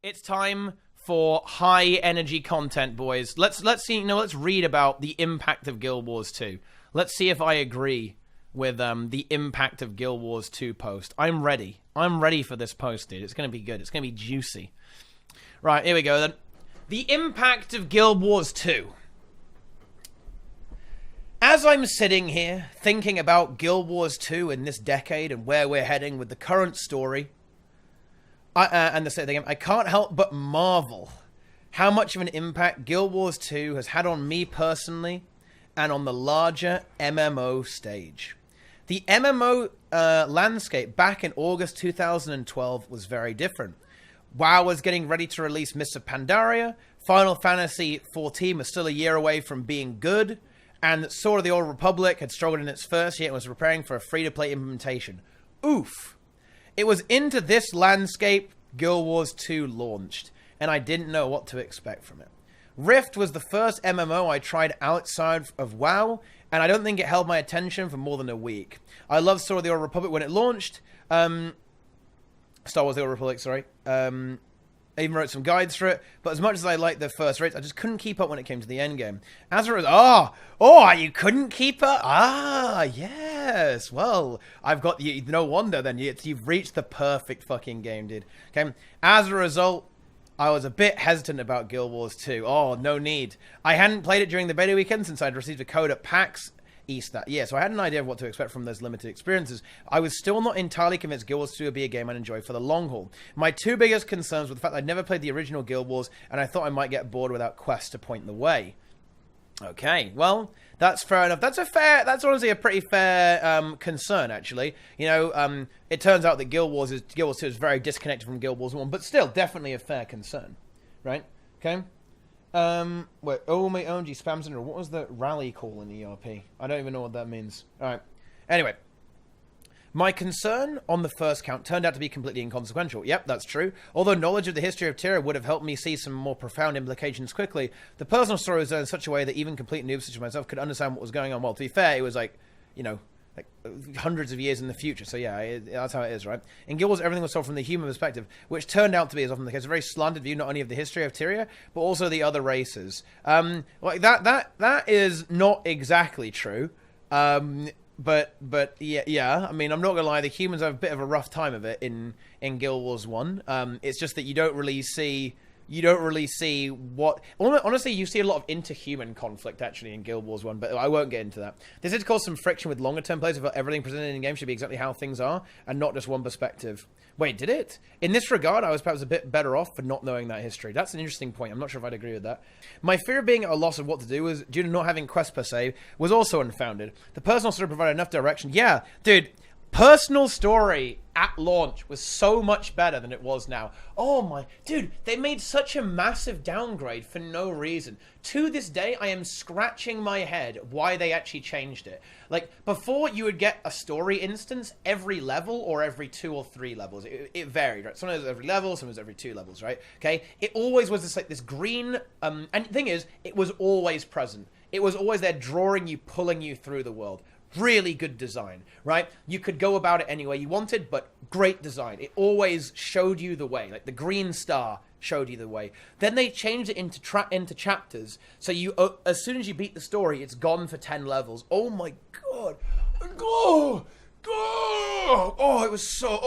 It's time for high energy content, boys. Let's see. Let's read about the impact of Guild Wars 2. Let's see if I agree with the impact of Guild Wars 2 post. I'm ready. I'm ready for this post, dude. It's gonna be good. It's gonna be juicy. Right, here we go then. The impact of Guild Wars 2. As I'm sitting here thinking about Guild Wars 2 in this decade and where we're heading with the current story, and the state of the game, I can't help but marvel how much of an impact Guild Wars 2 has had on me personally and on the larger MMO stage. The MMO landscape back in August 2012 was very different. WoW was getting ready to release Mists of Pandaria, Final Fantasy XIV was still a year away from being good, and Sword of the Old Republic had struggled in its first year and was preparing for a free-to-play implementation. Oof. It was into this landscape Guild Wars 2 launched, and I didn't know what to expect from it. Rift was the first MMO I tried outside of WoW, and I don't think it held my attention for more than a week. I loved Sword of the Old Republic when it launched. Star Wars The Old Republic, sorry. I even wrote some guides for it, but as much as I liked the first rates, I just couldn't keep up when it came to the end game. As a result, you couldn't keep up? Yes. Well, I've got you. No wonder then. You've reached the perfect fucking game, dude. Okay. As a result, I was a bit hesitant about Guild Wars 2. Oh, no need. I hadn't played it during the beta weekend since I'd received a code at PAX East that year, so I had an idea of what to expect from those limited experiences. I was still not entirely convinced Guild Wars 2 would be a game I'd enjoy for the long haul. My two biggest concerns were the fact that I'd never played the original Guild Wars, and I thought I might get bored without quests to point the way. Okay, well, that's fair enough. That's honestly a pretty fair concern, actually. You know, it turns out that Guild Wars 2 is very disconnected from Guild Wars 1, but still, definitely a fair concern, right? Okay. Wait, oh, my OMG spams in. What was the rally call in ERP? I don't even know what that means. Alright. Anyway. My concern on the first count turned out to be completely inconsequential. Yep, that's true. Although knowledge of the history of Tyria would have helped me see some more profound implications quickly, the personal story was done in such a way that even complete noobs such as myself could understand what was going on. Well, to be fair, it was like, you know, like hundreds of years in the future. So yeah, that's how it is, right? In Guild Wars, everything was told from the human perspective, which turned out to be, as often the case, a very slanted view not only of the history of Tyria, but also the other races. Like that is not exactly true. But yeah. I mean, I'm not gonna lie, the humans have a bit of a rough time of it in Guild Wars 1. It's just that you don't really see what... Honestly, you see a lot of interhuman conflict, actually, in Guild Wars 1, but I won't get into that. This did cause some friction with longer-term players about everything presented in the game should be exactly how things are, and not just one perspective. Wait, did it? In this regard, I was perhaps a bit better off for not knowing that history. That's an interesting point. I'm not sure if I'd agree with that. My fear of being at a loss of what to do was due to not having quests per se, was also unfounded. The personal story provided enough direction. Yeah, dude... Personal story at launch was so much better than it was now. Oh my... Dude, they made such a massive downgrade for no reason. To this day, I am scratching my head why they actually changed it. Like, before you would get a story instance every level or every 2 or 3 levels. It varied, right? Sometimes it was every level, sometimes every 2 levels, right? Okay? It always was this green... and the thing is, it was always present. It was always there drawing you, pulling you through the world. Really good design, right? You could go about it any way you wanted, but great design. It always showed you the way. Like the green star showed you the way. Then they changed it into chapters. So you, as soon as you beat the story, it's gone for 10 levels. Oh my god. Oh, it was so,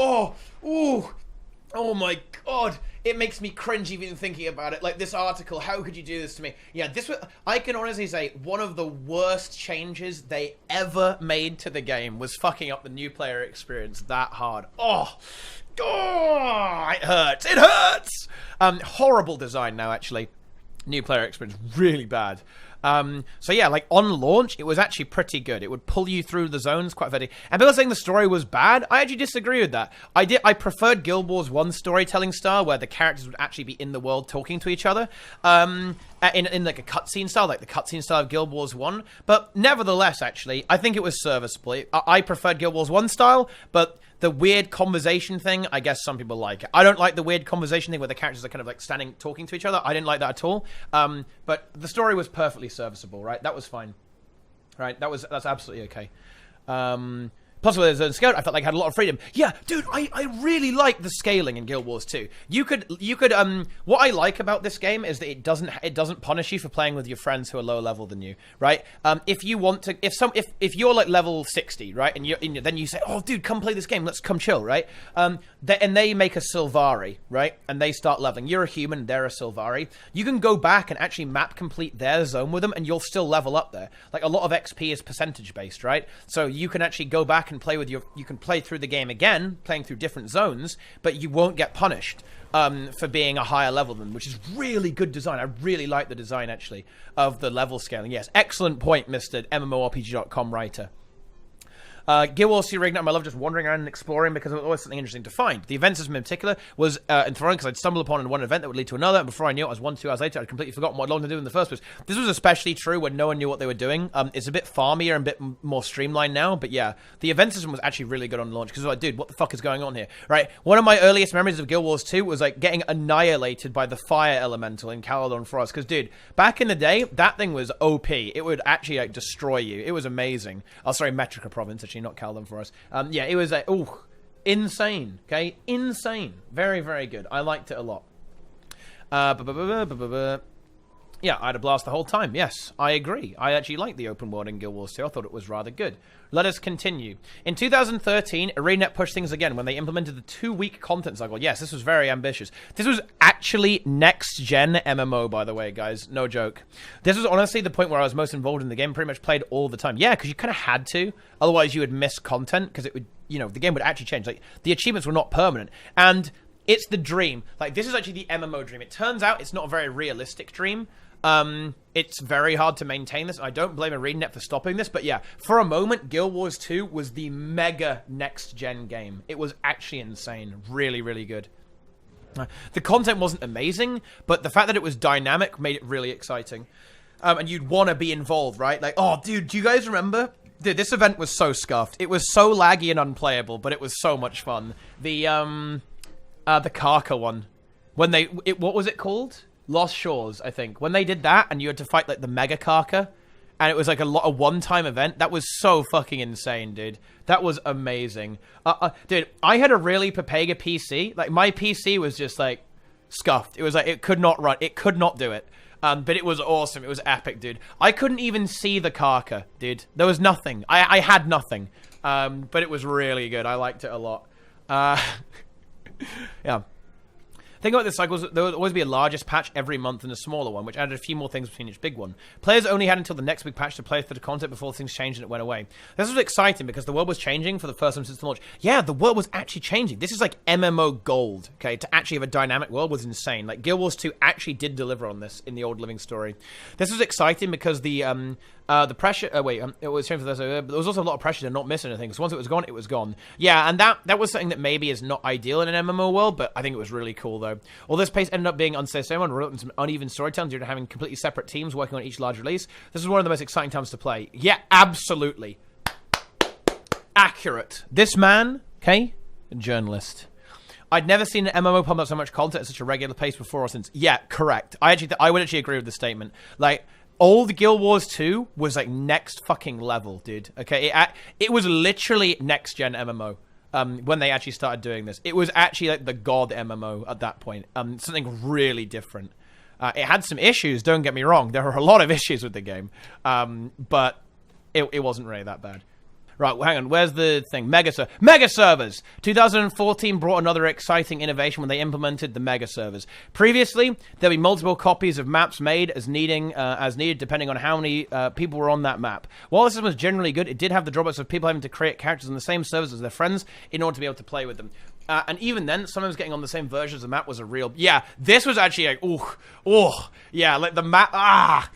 oh my god. It makes me cringe even thinking about it. Like this article, how could you do this to me? Yeah, this was, I can honestly say, one of the worst changes they ever made to the game was fucking up the new player experience that hard. Oh, it hurts. It hurts. Horrible design now, actually. New player experience, really bad. So yeah, like on launch, it was actually pretty good. It would pull you through the zones quite effectively. And people saying the story was bad, I actually disagree with that. I preferred Guild Wars 1 storytelling style, where the characters would actually be in the world talking to each other. In like a cutscene style, like the cutscene style of Guild Wars 1. But nevertheless, actually, I think it was serviceable. I preferred Guild Wars 1 style, but the weird conversation thing, I guess some people like it. I don't like the weird conversation thing where the characters are kind of like standing, talking to each other. I didn't like that at all. But the story was perfectly serviceable, right? That was fine. Right? That's absolutely okay. Plus, with the scale, I felt like I had a lot of freedom. Yeah, dude, I really like the scaling in Guild Wars 2. You could what I like about this game is that it doesn't punish you for playing with your friends who are lower level than you, right? If you want to, if you're like level 60, right, and then you say, oh, dude, come play this game, let's come chill, right? And they make a Sylvari, right, and they start leveling. You're a human, they're a Sylvari. You can go back and actually map complete their zone with them, and you'll still level up there. Like, a lot of XP is percentage based, right? So you can actually go back and play with you can play through the game again, playing through different zones, but you won't get punished for being a higher level than them, which is really good design. I really like the design, actually, of the level scaling. Yes, excellent point, Mr. MMORPG.com writer. Guild Wars 2 Reignite, I love just wandering around and exploring because there was always something interesting to find. The event system in particular was enthralling because I'd stumbled upon one event that would lead to another, and before I knew it, I was 1-2 hours later, I'd completely forgotten what I longed to do in the first place. This was especially true when no one knew what they were doing. It's a bit farmier and a bit more streamlined now, but yeah, the event system was actually really good on launch because I was like, dude, what the fuck is going on here, right? One of my earliest memories of Guild Wars 2 was like getting annihilated by the fire elemental in Caledon Frost because, dude, back in the day, that thing was OP. It would actually like destroy you. It was amazing. Oh, sorry, Metrica Province, actually, not Caledon Frost. Yeah, it was insane. Okay, insane. Very, very good. I liked it a lot. Yeah, I had a blast the whole time. Yes, I agree. I actually liked the open world in Guild Wars 2. I thought it was rather good. Let us continue. In 2013, ArenaNet pushed things again when they implemented the 2-week content cycle. Yes, this was very ambitious. This was actually next-gen MMO, by the way, guys. No joke. This was honestly the point where I was most involved in the game. Pretty much played all the time. Yeah, because you kind of had to. Otherwise, you would miss content because it would, the game would actually change. Like, the achievements were not permanent. And it's the dream. Like, this is actually the MMO dream. It turns out it's not a very realistic dream. It's very hard to maintain this. I don't blame ArenaNet for stopping this, but yeah, for a moment, Guild Wars 2 was the mega next-gen game. It was actually insane. Really, really good. The content wasn't amazing, but the fact that it was dynamic made it really exciting. And you'd want to be involved, right? Like, oh, dude, do you guys remember? Dude, this event was so scuffed. It was so laggy and unplayable, but it was so much fun. The Karka one. What was it called? Lost Shores, I think. When they did that, and you had to fight, like, the Mega Karka, and it was, like, a one-time event, that was so fucking insane, dude. That was amazing. Dude, I had a really Pepega PC. Like, my PC was just, like, scuffed. It was, like, it could not run. It could not do it. But it was awesome. It was epic, dude. I couldn't even see the Karka, dude. There was nothing. I had nothing. But it was really good. I liked it a lot. Yeah. Think about this cycle, there would always be a largest patch every month and a smaller one, which added a few more things between each big one. Players only had until the next big patch to play for the content before things changed and it went away. This was exciting because the world was changing for the first time since the launch. Yeah, the world was actually changing. This is like MMO gold, okay? To actually have a dynamic world was insane. Like, Guild Wars 2 actually did deliver on this in the old living story. This was exciting because the pressure, it was changed for this, but there was also a lot of pressure to not miss anything, because once it was gone, it was gone. Yeah, and that was something that maybe is not ideal in an MMO world, but I think it was really cool, though. All this pace ended up being unstable and resulted in some uneven storytelling due to having completely separate teams working on each large release. This is one of the most exciting times to play. Yeah, absolutely. Accurate. This man, okay, a journalist. I'd never seen an MMO pump out so much content at such a regular pace before or since. Yeah, correct. I would actually agree with the statement. Like, old Guild Wars 2 was like next fucking level, dude. Okay, it was literally next gen MMO. When they actually started doing this, it was actually like the god MMO at that point. Something really different. It had some issues. Don't get me wrong. There were a lot of issues with the game, but it wasn't really that bad. Right, hang on. Where's the thing? Mega servers. 2014 brought another exciting innovation when they implemented the mega servers. Previously, there'd be multiple copies of maps made as needed, depending on how many people were on that map. While this was generally good, it did have the drawbacks of people having to create characters on the same servers as their friends in order to be able to play with them. And even then, sometimes getting on the same version of the map was a real... Yeah, this was actually like, yeah, like the map... I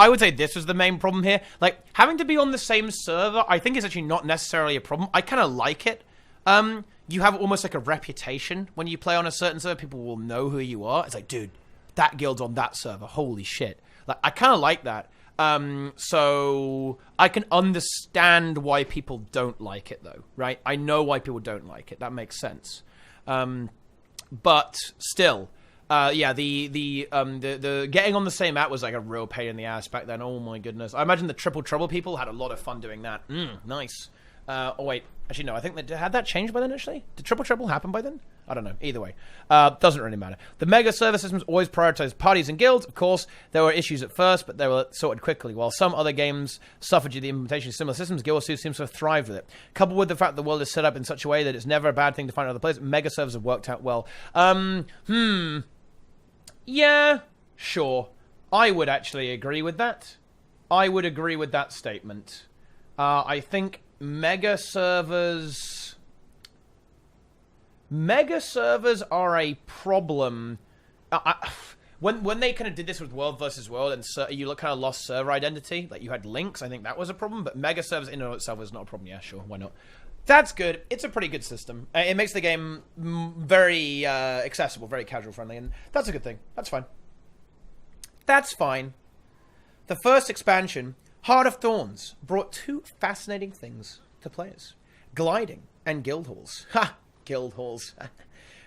would say this was the main problem here. Like, having to be on the same server, I think is actually not necessarily a problem. I kind of like it. You have almost like a reputation when you play on a certain server. People will know who you are. It's like, dude, that guild's on that server. Holy shit. Like, I kind of like that. So I can understand why people don't like it, though, right? I know why people don't like it. That makes sense. But still, yeah, the getting on the same map was like a real pain in the ass back then. Oh my goodness. I imagine the Triple Trouble people had a lot of fun doing that. Nice. Oh wait, actually no. I think that had that changed by then. Actually, did Triple Trouble happen by then? I don't know. Either way, doesn't really matter. The mega server systems always prioritized parties and guilds. Of course, there were issues at first, but they were sorted quickly. While some other games suffered due to the implementation of similar systems, Guild Wars 2 seems to have thrived with it. Coupled with the fact that the world is set up in such a way that it's never a bad thing to find other players, mega servers have worked out well. Yeah, sure. I would actually agree with that. I would agree with that statement. I think mega servers are a problem. When they kind of did this with World versus World and you kind of lost server identity, like you had links, I think that was a problem. But mega servers in and of itself is not a problem. Yeah, sure, why not? That's good. It's a pretty good system. It makes the game very accessible, very casual friendly, and that's a good thing. That's fine. That's fine. The first expansion, Heart of Thorns, brought two fascinating things to players: gliding and guild halls. Ha! Guild halls.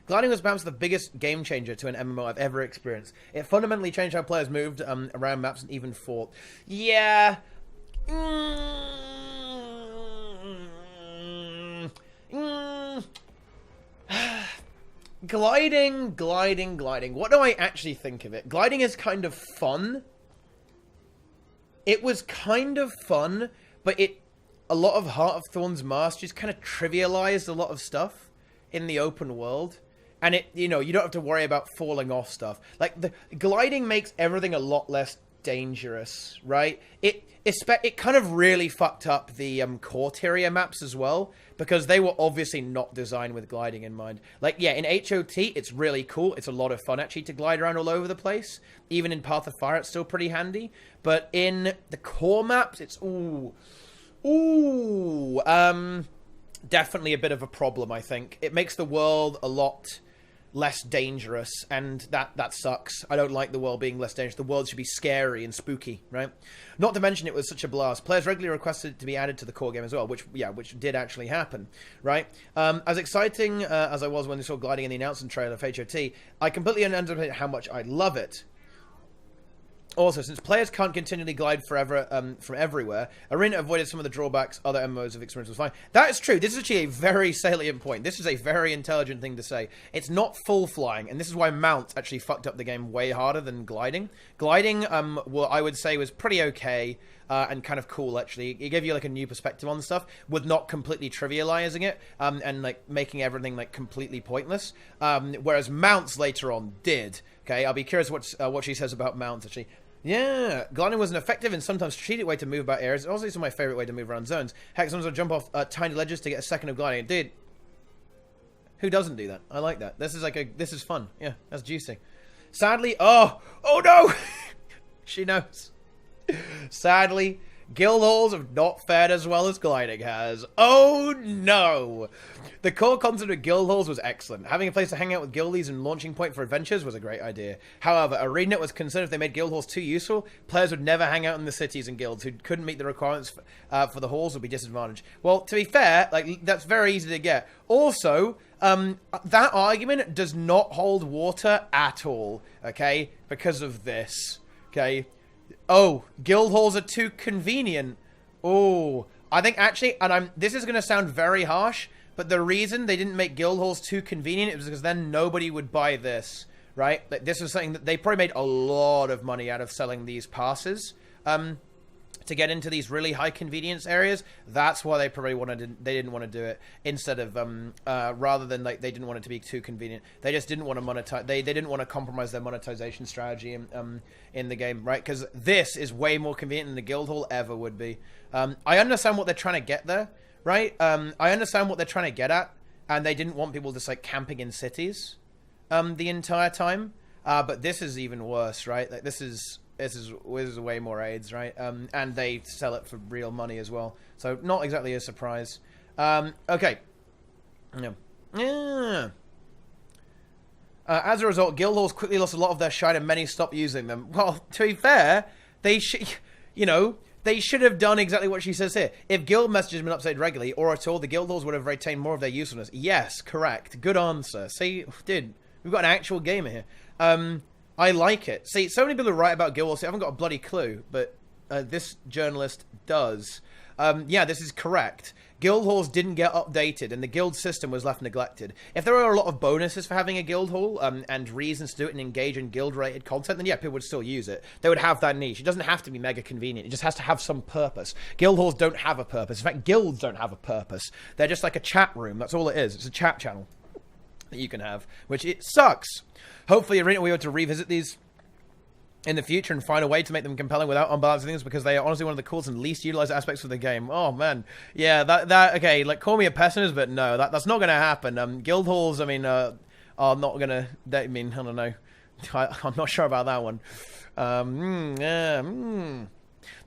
Gliding was perhaps the biggest game changer to an MMO I've ever experienced. It fundamentally changed how players moved around maps and even fought. Yeah. Gliding. What do I actually think of it? Gliding is kind of fun. It was kind of fun, but a lot of Heart of Thorns Masters kind of trivialized a lot of stuff in the open world. And you don't have to worry about falling off stuff. Like, the gliding makes everything a lot less dangerous, right? It kind of really fucked up the Corteria maps as well, because they were obviously not designed with gliding in mind. Like, yeah, in HOT, it's really cool. It's a lot of fun, actually, to glide around all over the place. Even in Path of Fire, it's still pretty handy. But in the core maps, it's, definitely a bit of a problem, I think. It makes the world a lot less dangerous, and that sucks. I don't like the world being less dangerous. The world should be scary and spooky, right? Not to mention it was such a blast. Players regularly requested it to be added to the core game as well, which did actually happen, right? As exciting as I was when I saw gliding in the announcement trailer of HOT, I completely underestimate how much I love it. Also, since players can't continually glide forever from everywhere, Arena avoided some of the drawbacks other MMOs have experienced with flying. That is true. This is actually a very salient point. This is a very intelligent thing to say. It's not full flying, and this is why mounts actually fucked up the game way harder than gliding. Gliding, well, I would say was pretty okay and kind of cool, actually. It gave you like a new perspective on stuff with not completely trivializing it and like making everything like completely pointless. Whereas mounts later on did. Okay, I'll be curious what she says about mounts, actually. Yeah, gliding was an effective and sometimes strategic way to move about areas. It's also my favorite way to move around zones. Heck, sometimes I'll jump off tiny ledges to get a second of gliding. Dude, who doesn't do that? I like that. This is fun. Yeah, that's juicy. Sadly, oh no! She knows. Sadly, guild halls have not fared as well as gliding has. Oh no! The core concept of guild halls was excellent. Having a place to hang out with guildies and launching point for adventures was a great idea. However, ArenaNet was concerned if they made guild halls too useful, players would never hang out in the cities and guilds who couldn't meet the requirements for the halls would be disadvantaged. Well, to be fair, like, that's very easy to get. Also, that argument does not hold water at all, okay? Because of this, okay? Oh, guild halls are too convenient. Oh, I think actually, and this is going to sound very harsh, but the reason they didn't make guild halls too convenient is because then nobody would buy this, right? Like, this was something that they probably made a lot of money out of selling these passes to get into these really high convenience areas. That's why they probably didn't want to do it instead of rather than like they didn't want it to be too convenient. They just didn't want to monetize. They didn't want to compromise their monetization strategy in the game, right? Because this is way more convenient than the guild hall ever would be. I understand what they're trying to get there, right? I understand what they're trying to get at, and they didn't want people just like camping in cities the entire time. But this is even worse, right? Like this is way more AIDS, right? And they sell it for real money as well. So not exactly a surprise. Okay. Yeah. As a result, guild halls quickly lost a lot of their shine and many stopped using them. Well, to be fair, they should, they should have done exactly what she says here. If guild messages had been updated regularly or at all, the guild halls would have retained more of their usefulness. Yes, correct. Good answer. See, dude, we've got an actual gamer here. I like it. See, so many people write about guild halls. I haven't got a bloody clue, but this journalist does. Yeah, this is correct. Guild halls didn't get updated, and the guild system was left neglected. If there were a lot of bonuses for having a guild hall, and reasons to do it and engage in guild-related content, then yeah, people would still use it. They would have that niche. It doesn't have to be mega convenient. It just has to have some purpose. Guild halls don't have a purpose. In fact, guilds don't have a purpose. They're just like a chat room. That's all it is. It's a chat channel that you can have, which it sucks. Hopefully, Arena will be able to revisit these in the future and find a way to make them compelling without unbalancing things, because they are honestly one of the coolest and least utilized aspects of the game. Oh man, yeah, that okay, like, call me a pessimist, but no, that's not gonna happen. Guild halls, I mean, are not gonna. I mean, I don't know. I'm not sure about that one. The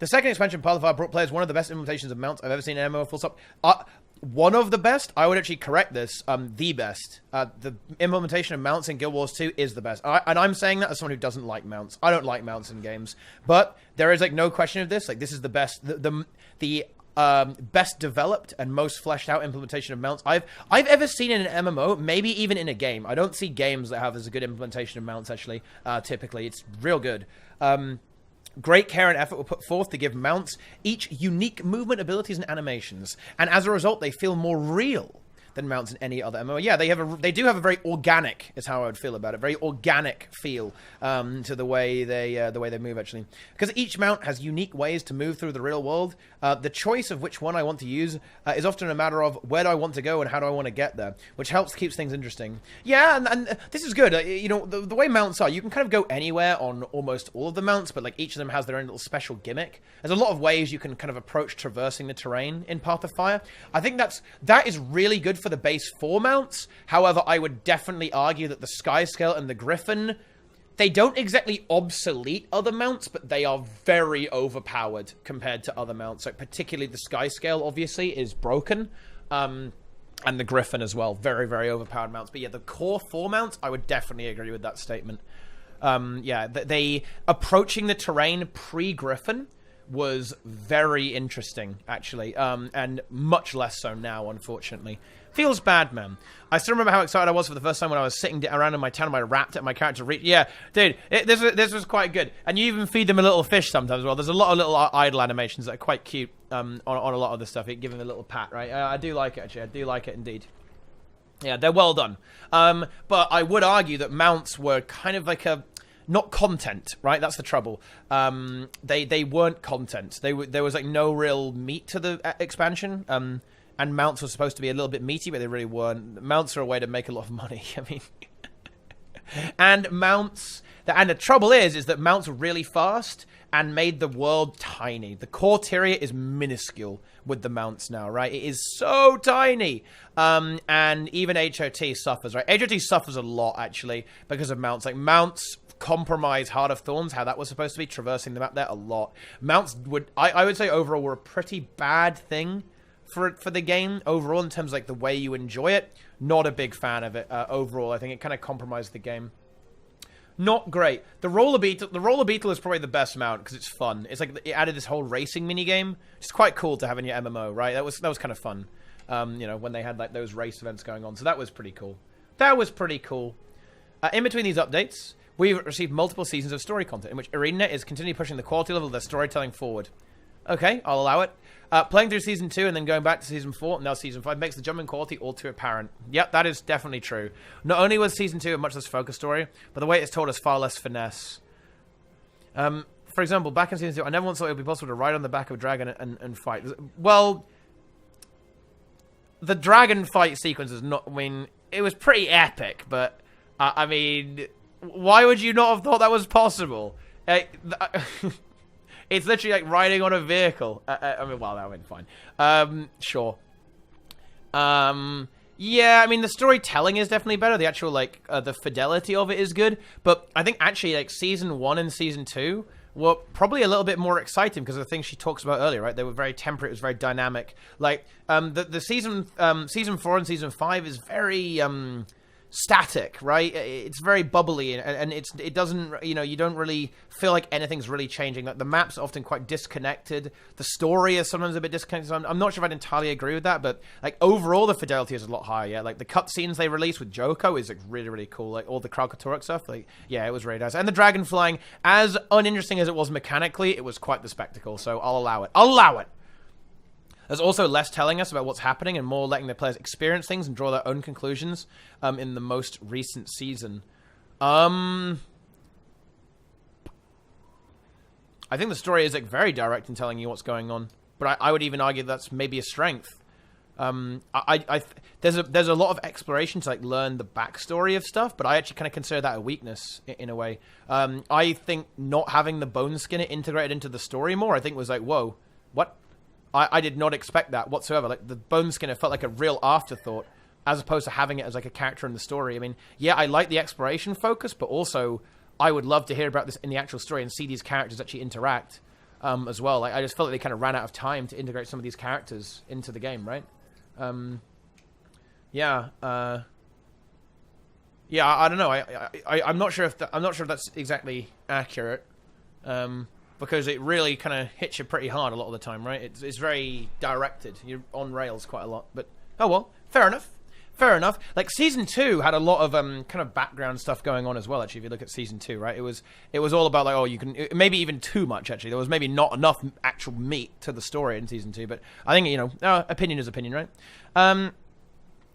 second expansion, Pathfire, brought players one of the best implementations of mounts I've ever seen in MMO. Full stop. One of the best. I would actually correct this. The best. The implementation of mounts in Guild Wars 2 is the best. And I'm saying that as someone who doesn't like mounts. I don't like mounts in games, but there is like no question of this. Like, this is the best. The best developed and most fleshed out implementation of mounts I've ever seen in an MMO, maybe even in a game. I don't see games that have as a good implementation of mounts, actually. Typically, it's real good. Great care and effort were put forth to give mounts each unique movement abilities and animations, and as a result, they feel more real than mounts in any other MMO. Yeah, they do have a very organic, is how I would feel about it, very organic feel to the way they move, actually. Because each mount has unique ways to move through the real world. The choice of which one I want to use is often a matter of where do I want to go and how do I want to get there, which keeps things interesting. Yeah, and this is good. You know, the way mounts are, you can kind of go anywhere on almost all of the mounts, but like each of them has their own little special gimmick. There's a lot of ways you can kind of approach traversing the terrain in Path of Fire. I think that is really good for the base 4 mounts. However, I would definitely argue that the Skyscale and the Griffin, they don't exactly obsolete other mounts, but they are very overpowered compared to other mounts. Like, particularly the Skyscale, obviously, is broken. And the Griffin as well. Very, very overpowered mounts. But yeah, the core 4 mounts, I would definitely agree with that statement. Yeah, they approaching the terrain pre-Griffin was very interesting, actually. And much less so now, unfortunately. Feels bad, man. I still remember how excited I was for the first time when I was sitting around in my town and I rapped at my character. Yeah, dude, this was quite good. And you even feed them a little fish sometimes as well. There's a lot of little idle animations that are quite cute on a lot of the stuff. You give them a little pat, right? I do like it, actually. I do like it indeed. Yeah, they're well done. But I would argue that mounts were kind of like not content, right? That's the trouble. They weren't content. There was like no real meat to the expansion. And mounts were supposed to be a little bit meaty, but they really weren't. Mounts are a way to make a lot of money. I mean, and mounts. And the trouble is that mounts were really fast and made the world tiny. The core Tyria is minuscule with the mounts now, right? It is so tiny. And even HOT suffers, right? HOT suffers a lot, actually, because of mounts. Like, mounts compromise Heart of Thorns, how that was supposed to be, traversing the map there a lot. Mounts would, I would say, overall, were a pretty bad thing for the game overall, in terms of like the way you enjoy it. Not a big fan of it overall. I think it kind of compromised the game. Not great. The roller beetle is probably the best mount because it's fun. It's like it added this whole racing mini game. It's quite cool to have in your MMO, right? That was kind of fun. You know, when they had like those race events going on. So that was pretty cool. That was pretty cool. In between these updates, we've received multiple seasons of story content in which ArenaNet is continually pushing the quality level of their storytelling forward. Okay, I'll allow it. Playing through Season 2 and then going back to Season 4 and now Season 5 makes the jump in quality all too apparent. Yep, that is definitely true. Not only was Season 2 a much less focused story, but the way it's told is far less finesse. For example, back in Season 2, I never once thought it would be possible to ride on the back of a dragon and fight. Well, the dragon fight sequence is not... I mean, it was pretty epic, but... I mean, why would you not have thought that was possible? It's literally like riding on a vehicle. I mean, well, that went fine. Sure. Yeah, I mean, the storytelling is definitely better. The actual, like, the fidelity of it is good. But I think, actually, like, Season 1 and Season 2 were probably a little bit more exciting because of the things she talks about earlier, right? They were very temperate. It was very dynamic. Like, the Season 4 and Season 5 is very... static, right? It's very bubbly, and it doesn't, you know, you don't really feel like anything's really changing. Like, the maps are often quite disconnected. The story is sometimes a bit disconnected. So I'm not sure if I'd entirely agree with that, but like overall the fidelity is a lot higher. Yeah, like the cutscenes they released with Joko is like really, really cool. Like all the Kralkatorok stuff, like yeah, it was really nice. And the dragon flying, as uninteresting as it was mechanically, it was quite the spectacle. So I'll allow it. I'll allow it. There's also less telling us about what's happening and more letting the players experience things and draw their own conclusions in the most recent season. I think the story is like very direct in telling you what's going on, but I would even argue that's maybe a strength. There's a lot of exploration to like learn the backstory of stuff, but I actually kind of consider that a weakness in a way. I think not having the Bone Skinner integrated into the story more, I think was like, whoa, what? I did not expect that whatsoever. Like the Bone Skinner felt like a real afterthought, as opposed to having it as like a character in the story. I mean, yeah, I like the exploration focus, but also I would love to hear about this in the actual story and see these characters actually interact as well. Like I just felt like they kind of ran out of time to integrate some of these characters into the game, right? Yeah, I don't know. I'm not sure if that's exactly accurate. Because it really kind of hits you pretty hard a lot of the time, right? It's very directed. You're on rails quite a lot, but oh well, fair enough. Fair enough. Like season 2 had a lot of kind of background stuff going on as well. Actually, if you look at season 2, right, it was all about like, oh, you can maybe even too much. Actually, there was maybe not enough actual meat to the story in season 2. But I think opinion is opinion, right?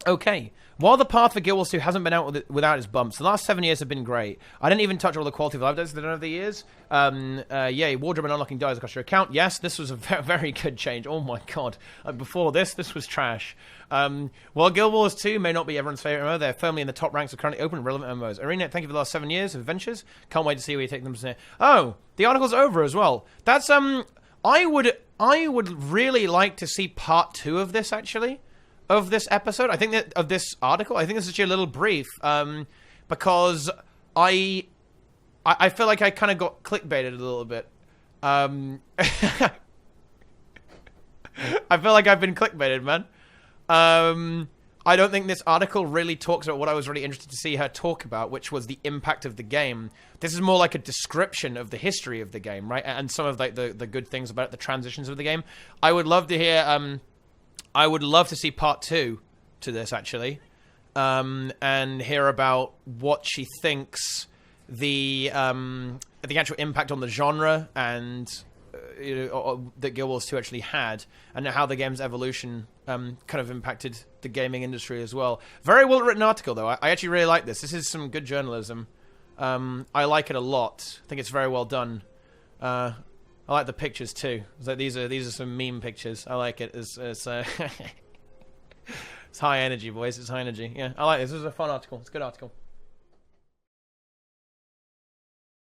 Okay. While the path for Guild Wars 2 hasn't been out without its bumps, the last 7 years have been great. I didn't even touch all the quality of life updates that done over the years. Yay, wardrobe and unlocking dies across your account. Yes, this was a very good change. Oh my god. Before this was trash. While Guild Wars 2 may not be everyone's favorite MMO, they're firmly in the top ranks of currently open and relevant MMOs. ArenaNet, thank you for the last 7 years of adventures. Can't wait to see where you take them from here. Oh, the article's over as well. That's, I would really like to see part 2 of this, actually. Of this episode, I think that of this article, I think this is actually a little brief, because I feel like I kind of got clickbaited a little bit. I feel like I've been clickbaited, man. I don't think this article really talks about what I was really interested to see her talk about, which was the impact of the game. This is more like a description of the history of the game, right? And some of like the good things about it, the transitions of the game. I would love to hear. I would love to see part 2 to this, actually, and hear about what she thinks the actual impact on the genre and that Guild Wars 2 actually had, and how the game's evolution kind of impacted the gaming industry as well. Very well written article, though. I actually really like this. This is some good journalism. I like it a lot. I think it's very well done. I like the pictures too. So these are some meme pictures. I like it. It's high energy, boys. It's high energy. Yeah, I like this. This is a fun article. It's a good article.